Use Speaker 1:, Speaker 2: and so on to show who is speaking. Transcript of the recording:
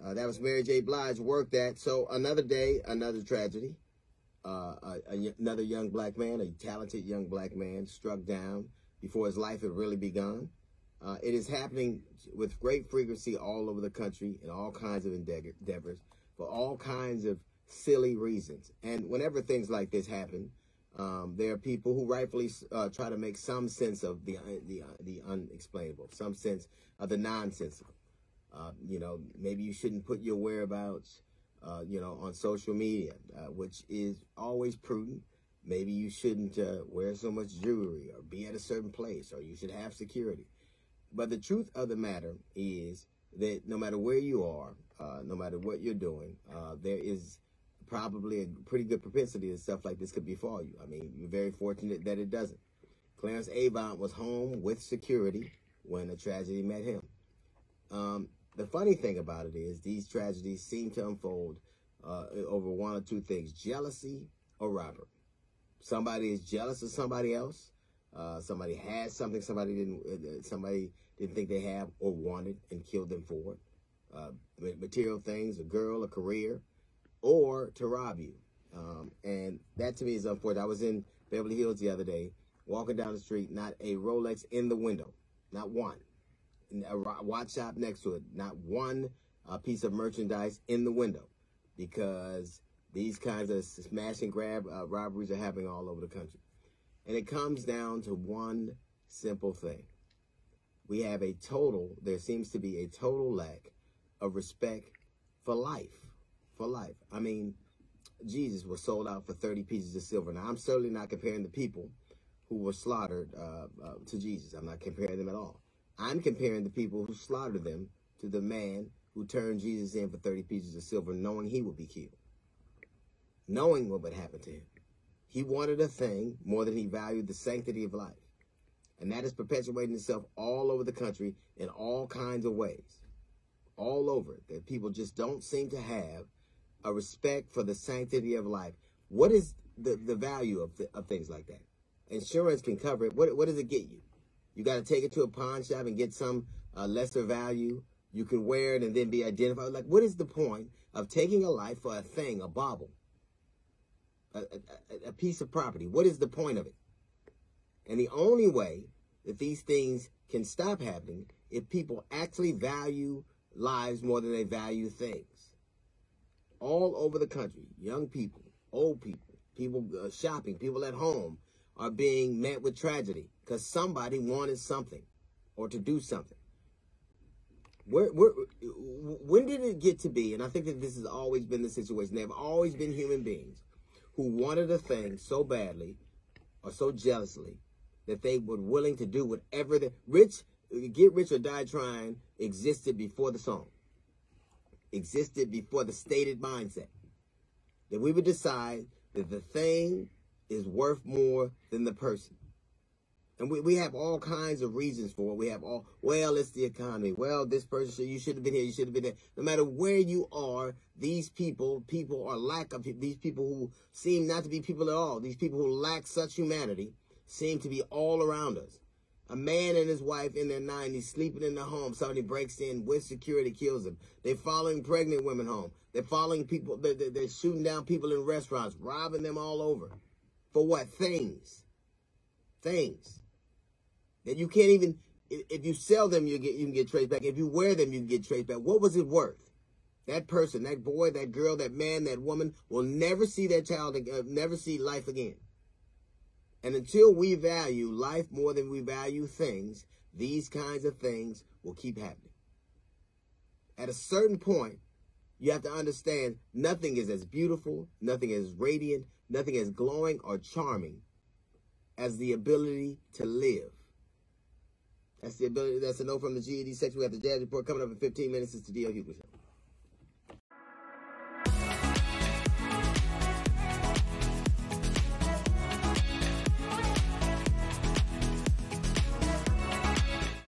Speaker 1: That was Mary J. Blige worked at. So another day, another tragedy. Another young black man, a talented young black man, struck down before his life had really begun. It is happening with great frequency all over the country in all kinds of endeavors for all kinds of silly reasons. And whenever things like this happen, there are people who rightfully try to make some sense of the unexplainable, some sense of the nonsensical. You know, maybe you shouldn't put your whereabouts, you know, on social media, which is always prudent. Maybe you shouldn't wear so much jewelry or be at a certain place, or you should have security. But the truth of the matter is that no matter where you are, no matter what you're doing, there is probably a pretty good propensity that stuff like this could befall you. I mean, you're very fortunate that it doesn't. Clarence Avant was home with security when a tragedy met him. The funny thing about it is these tragedies seem to unfold over one or two things: jealousy or robbery. Somebody is jealous of somebody else. Somebody has something somebody didn't think they have or wanted and killed them for it. Material things, a girl, a career, or to rob you. And that to me is unfortunate. I was in Beverly Hills the other day, walking down the street, not a Rolex in the window, not one. A watch shop next to it, not one piece of merchandise in the window, because these kinds of smash and grab robberies are happening all over the country. And it comes down to one simple thing. We have there seems to be a total lack of respect for life. For life. I mean, Jesus was sold out for 30 pieces of silver. Now, I'm certainly not comparing the people who were slaughtered to Jesus. I'm not comparing them at all. I'm comparing the people who slaughtered them to the man who turned Jesus in for 30 pieces of silver, knowing he would be killed, knowing what would happen to him. He wanted a thing more than he valued the sanctity of life. And that is perpetuating itself all over the country in all kinds of ways. All over. That people just don't seem to have a respect for the sanctity of life. What is the value of things like that? Insurance can cover it. What does it get you? You got to take it to a pawn shop and get some lesser value. You can wear it and then be identified. Like, what is the point of taking a life for a thing, a bauble, a piece of property? What is the point of it? And the only way that these things can stop happening if people actually value lives more than they value things. All over the country, young people, old people, people shopping, people at home are being met with tragedy because somebody wanted something or to do something. When did it get to be, and I think that this has always been the situation, there have always been human beings who wanted a thing so badly or so jealously that they were willing to do whatever get rich or die trying existed before the song, existed before the stated mindset. That we would decide that the thing is worth more than the person. And we have all kinds of reasons for it. We have well, it's the economy. Well, this person, you should have been here, you should have been there. No matter where you are, these people or lack of these people who seem not to be people at all, these people who lack such humanity, seem to be all around us. A man and his wife in their 90s sleeping in their home. Somebody breaks in with security, kills them. They're following pregnant women home. They're following people. They're shooting down people in restaurants, robbing them all over. For what? Things. Things. That you can't even, if you sell them, you can get traced back. If you wear them, you can get traced back. What was it worth? That person, that boy, that girl, that man, that woman will never see their child, never see life again. And until we value life more than we value things, these kinds of things will keep happening. At a certain point, you have to understand nothing is as beautiful, nothing as radiant, nothing as glowing or charming as the ability to live. That's the ability. That's a note from the GED section. We have the Jazz Report coming up in 15 minutes. It's the D.L. Hughley Show.